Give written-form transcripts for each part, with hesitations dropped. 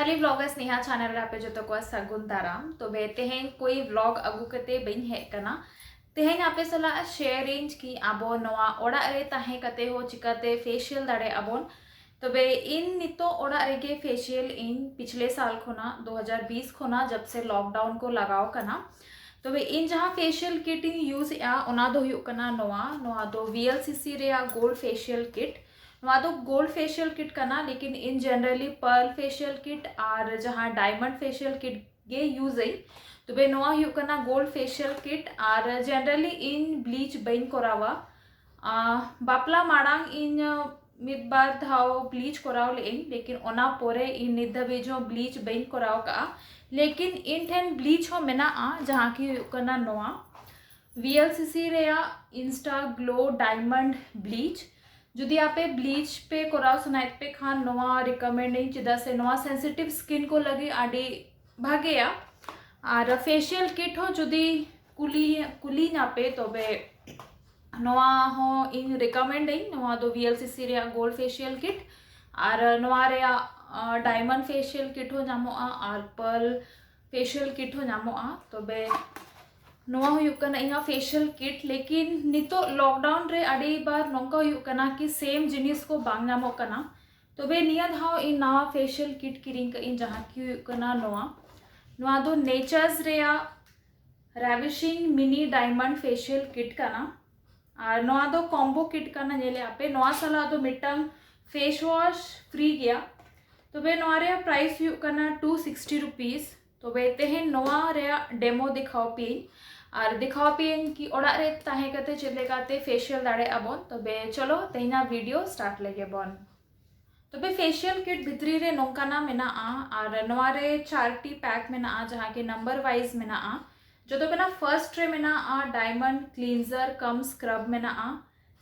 Santhali vlogger Sneha channel रे आपे जो को सगुन दाराम तो तेहेन कोई व्लॉग अगू कते बइन हे कना तेहेन आपे सला शेयरिंग की आबो नवा ओड़ा रे ताहे कते हो चिकाते फेशियल दाड़े आबोन तबे इन नितो ओड़ा रेगे फेशियल इन पिछले साल खोना 2020 खोना जब से लॉकडाउन को लगाओ कना तबे इन जहाँ फेशियल किट इन यूज या ओना दो हुयुग कना नवा दो VLCC रे गोल्ड फेशियल किट तो गोल्ड फेशियल किट करना लेकिन इन जनरली पर्ल फेशियल किट और जहाँ डायमंड फेशियल किट गे यूज आई तो बे नवा हुयुग करना गोल्ड फेशियल किट और जनरली इन ब्लीच बइन करावा बापला माड़ांग इन मिद बार धाव ब्लीच कराव लेन लेकिन ओना पोरे इन निद धाबी जो ब्लीच बइन कराव का लेकिन इन ठेन ब्लीच हो मेना जहाँ की हुयुग करना नवा VLCC रे इंस्टा ग्लो डायमंड ब्लीच जुदी आपे ब्लीच पे कराव सनाइत पे खान नवा रिकमेंड नहीं चिदा से नवा सेंसिटिव स्किन को लगी आडी भागे या और फेशियल किट हो जुदी कुली ना पे तो बे नवा हो इन रिकमेंड नहीं नवा दो VLCC रे गोल्ड फेशियल किट और नवा रे डायमंड फेशियल किट हो नामो और पर्ल फेशियल किट हो नामो तो बे नवा हुयुग कना इहा फेशियल किट लेकिन नितो लॉकडाउन रे अड़ी बार नोंका हुयुग कना कि सेम जिनिस को बांग नामो कना तो बे निया धाव इन नवा फेशियल किट किरिंग इन जहाँ की हुयुग कना नवा दो नेचर्स रे ravishing mini diamond facial kit कना और नवा दो कॉम्बो किट कना नेले आपे नवा सला दो मिटंग फेस वॉश फ्री गया तो बे नवा रे प्राइस हुयुग कना 260 रुपीस तो बे तेहेन नवा रे डेमो दिखाओ पी और दिखाओ पेन कि ओड़ा रे ताहे कते चलेकाते फेशियल दाड़े आबोन तो बे चलो तेना वीडियो स्टार्ट लेगे बन तो बे फेशियल किट भितरी रे नोंकाना मेना और नवा रे 4टी पैक मेना जहाँ के नंबर वाइज मेना जो तो मेना फर्स्ट रे मेना डायमंड क्लींजर कम स्क्रब मेना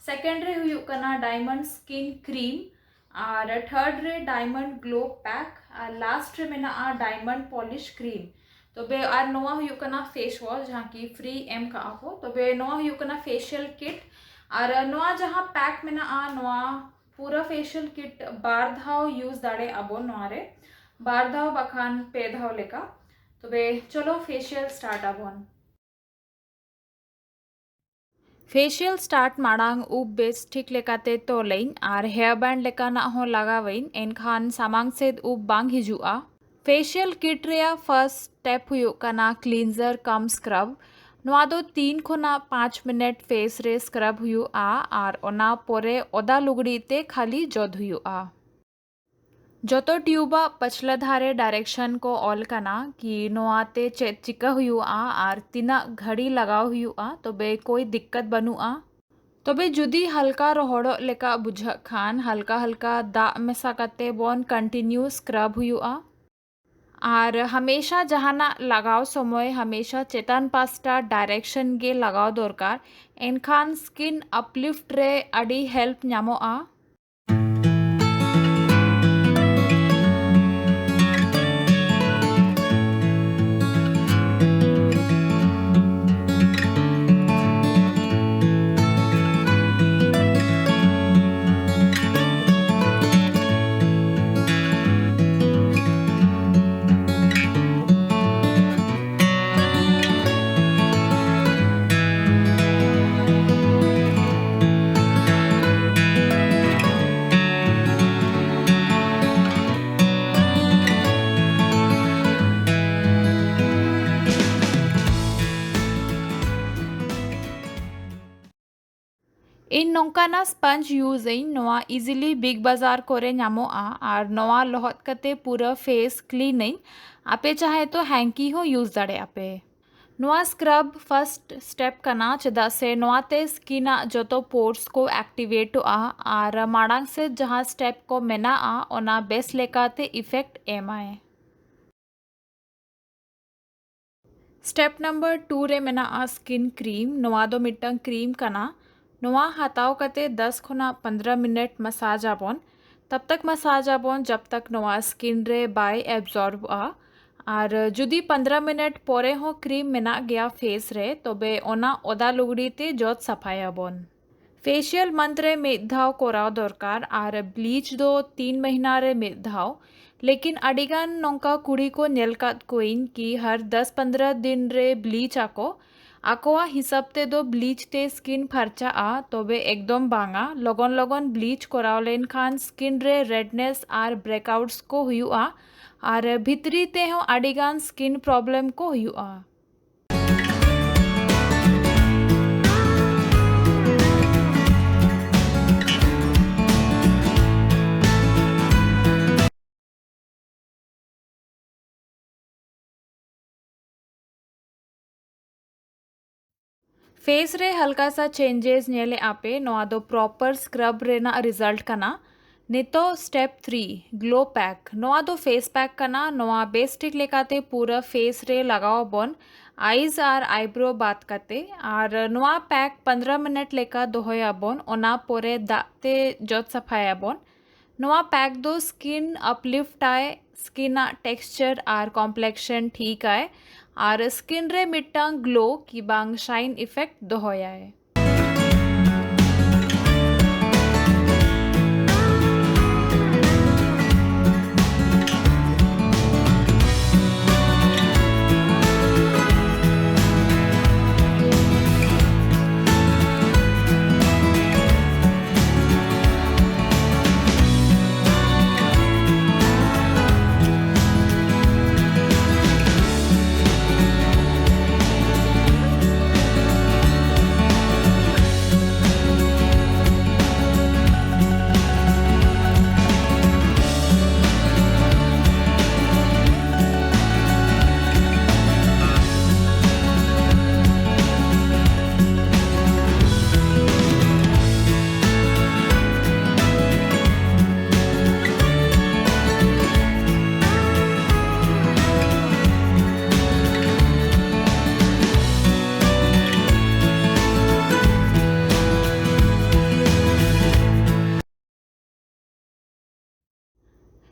सेकेंड रे हुयुग कना डायमंड स्किन क्रीम और थर्ड रे डायमंड ग्लो पैक और लास्ट रे मेना डायमंड पॉलिश क्रीम तो बे और नवा हुयुग कना फेस वॉश जहाँ की फ्री एम का हो तो बे नवा हुयुग कना फेशियल किट और नवा जहाँ पैक में ना नवा पूरा फेशियल किट बार धाव यूज दाड़े आबो नवा रे बार धाव बखान पे धाव लेका तो बे चलो फेशियल स्टार्ट आबोन फेशियल स्टार्ट माड़ांग उब बेस ठीक लेकाते तो लेन और हेयर बैंड लेका ना हो लगावेन एनखान सामांग से उब बांग हिजुआ फेशियल किट रे फर्स्ट स्टेप हुयुग कना क्लींजर कम स्क्रब नवा दो 3 खोना 5 मिनट फेस रे स्क्रब हुयुआ और ओना पोरे ओदा लुगड़ी ते खाली जोद हुयुआ जतो ट्यूबा पछला धारे डायरेक्शन को ऑल कना कि नवा ते चेक चिका हुयुआ और तीना घड़ी लगाव हुयुआ तो बे कोई दिक्कत बनुआ तो बे जुदी हल्का रोहड़ो लेका बुझा खान हल्का हल्का दा मेसा कते बोन कंटिन्यू स्क्रब हुयुआ और हमेशा जहाना लगाओ समय हमेशा चेतन पास्टा डायरेक्शन गे लगाओ दरकार एनखान स्किन अपलिफ्ट रे अड़ी हेल्प नामोआ इन नोंकाना स्पंज यूज नवा इजिली बिग बाजार कोरे नामोआ और नवा लोहत कते पूरा फेस क्लीनिंग आपे चाहे तो हैंकी हो यूज दाड़े आपे नवा स्क्रब फर्स्ट स्टेप कना चेदा से नवा ते स्किना जोतो पोर्स को एक्टिवेट और माड़ांग से जहाँ स्टेप को मेना ओना बेस लेकाते इफेक्ट एमाए स्टेप नंबर 2 रे मेना स्किन क्रीम नवा दो मिटंग क्रीम कना नवा हताव कते 10 खोना 15 मिनट मसाज आबोन तब तक मसाज आबोन जब तक नवा स्किन रे बाय एब्जॉर्ब और जुदी 15 मिनट पोरे हो क्रीम मेना गया फेस रे तो बे ओना ओदा लुगड़ी ते जोत सफाई आबोन फेशियल मंथ रे मिद धाव कोराव दरकार और ब्लीच दो 3 महीना रे मिद धाव लेकिन अडिगान नौका कुड़ी को नेल कात कोइन कि हर 10-15 दिन रे ब्लीच आकोआ हिसाब ते दो ब्लीच ते स्किन फरचा तबे एकदम बांगा लगन लगन ब्लीच कराव लेन खान स्किन रे रेडनेस आर ब्रेकआउट्स को हुआ आर भितरी ते हो अडिगान स्किन प्रॉब्लम को हुआ। फेस रे हल्का सा चेंजेस नेले आपे नोआ दो प्रॉपर स्क्रब रेना रिजल्ट कना नितो स्टेप 3 ग्लो पैक नोआ दो फेस पैक कना नोआ बेस्टिक लेकाते पूरा फेस रे लगाओ बोन आईज आर आईब्रो बात करते और नोआ पैक 15 मिनट लेका दोहोया बोन ओना पोरे दाते जोत सफाया बोन नोआ पैक दो स्किन अपलिफ्ट आए स्किन टेक्सचर आर कॉम्प्लेक्शन ठीक आए और स्किन रे मिट्टांग ग्लो की बांग शाइन इफेक्ट दोहोया है।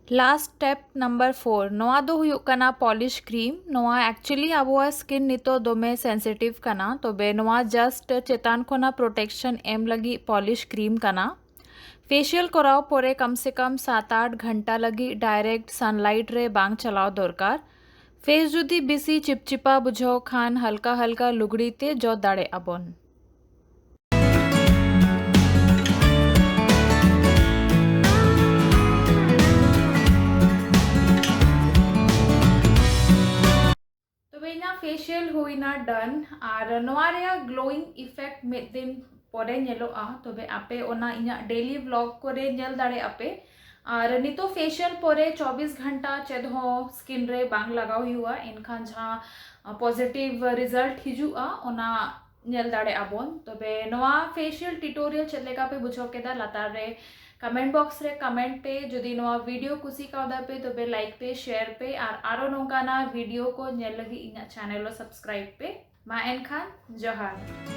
लास्ट स्टेप नंबर 4 नोआ दो हुयुक कना पॉलिश क्रीम नोआ एक्चुअली आबोआ स्किन नितो दोमे सेंसिटिव कना तबे नोआ जस्ट चेतान खोना प्रोटेक्शन एम लगी पॉलिश क्रीम कना फेशियल कराओ पोरे कम से कम 7-8 घंटा लगी डायरेक्ट सनलाइट रे बांग चलाओ दरकार फेस जुदी बिसी चिपचिपा बुझो खान हल्का हल्का लुगड़ी ते जो दाड़े अबन। फेशियल हुईना डन और नोआ रे ग्लोइंग इफेक्ट मिद दिन परे नेलोआ तबे आपे ओना इना डेली व्लॉग करे नेल दाड़े आपे और नितो फेशियल परे 24 घंटा चेद हो स्किन रे बांग लगाव हुआ इनखान जहां पॉजिटिव रिजल्ट हिजुआ ओना नेल दाड़े आबोन तबे नोआ फेशियल ट्यूटोरियल चलेगा पे बुझो केदा लातार रे कमेंट बॉक्स रे कमेंट पे जदि नोआ वीडियो कुसी कावदा पे तबे लाइक पे शेयर पे और आरो नोंकाना वीडियो को नेल लगी इना चैनल सब्सक्राइब पे मा एनखान जोहार।